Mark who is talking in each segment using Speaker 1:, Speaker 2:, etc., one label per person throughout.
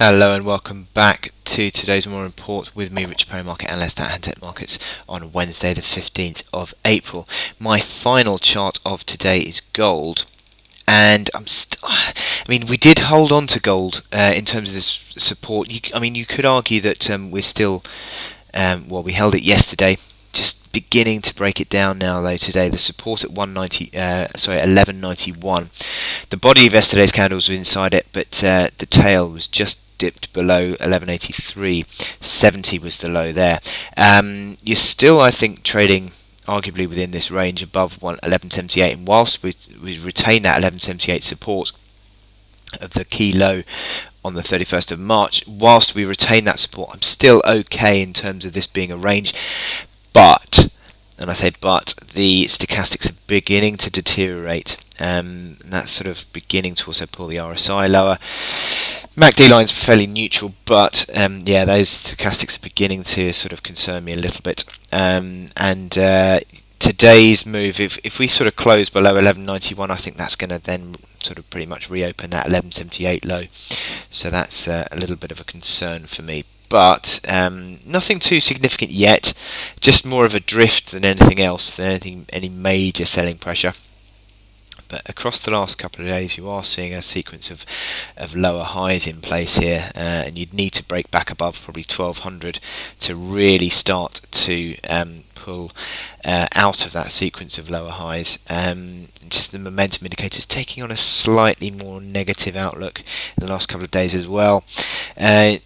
Speaker 1: Hello and welcome back to today's More Report with me, Rich Perry, market analyst at Hantec Markets on Wednesday the 15th of April. My final chart of today is gold. And we did hold on to gold in terms of this support. You could argue that we're still, we held it yesterday, just beginning to break it down now. Though today, the support at 1191. The body of yesterday's candles were inside it, but the tail was just dipped below 1183. 70 was the low there. You're still, I think, trading arguably within this range above 1178, and whilst we retain that 1178 support of the key low on the 31st of March, whilst we retain that support, I'm still okay in terms of this being a range. But, and I say but, the stochastics are beginning to deteriorate, and that's sort of beginning to also pull the RSI lower. MACD line's fairly neutral, but those stochastics are beginning to sort of concern me a little bit. Today's move, if we sort of close below 1191, I think that's going to then sort of pretty much reopen that 1178 low. So that's a little bit of a concern for me. But nothing too significant yet, just more of a drift than anything else, than any major selling pressure. But across the last couple of days, you are seeing a sequence of lower highs in place here, and you'd need to break back above probably 1200 to really start to pull out of that sequence of lower highs. Just the momentum indicators taking on a slightly more negative outlook in the last couple of days as well. So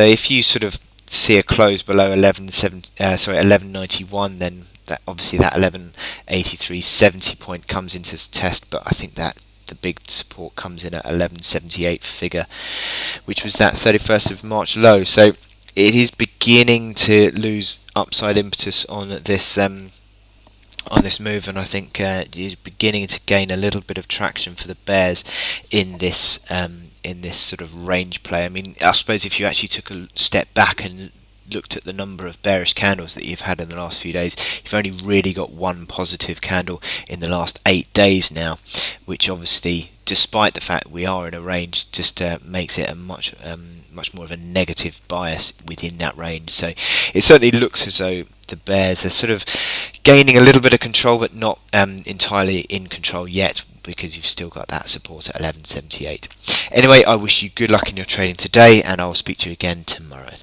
Speaker 1: if you sort of see a close below 1191, then that obviously that 1183.70 point comes into test, but I think that the big support comes in at 1178 figure, which was that 31st of March low. So it is beginning to lose upside impetus on this move, and I think is beginning to gain a little bit of traction for the bears in this sort of range play. I mean, I suppose if you actually took a step back and looked at the number of bearish candles that you've had in the last few days, you've only really got one positive candle in the last 8 days now, which obviously, despite the fact we are in a range, just makes it a much more of a negative bias within that range. So it certainly looks as though the bears are sort of gaining a little bit of control, but not entirely in control yet, because you've still got that support at 1178. Anyway, I wish you good luck in your trading today, and I'll speak to you again tomorrow.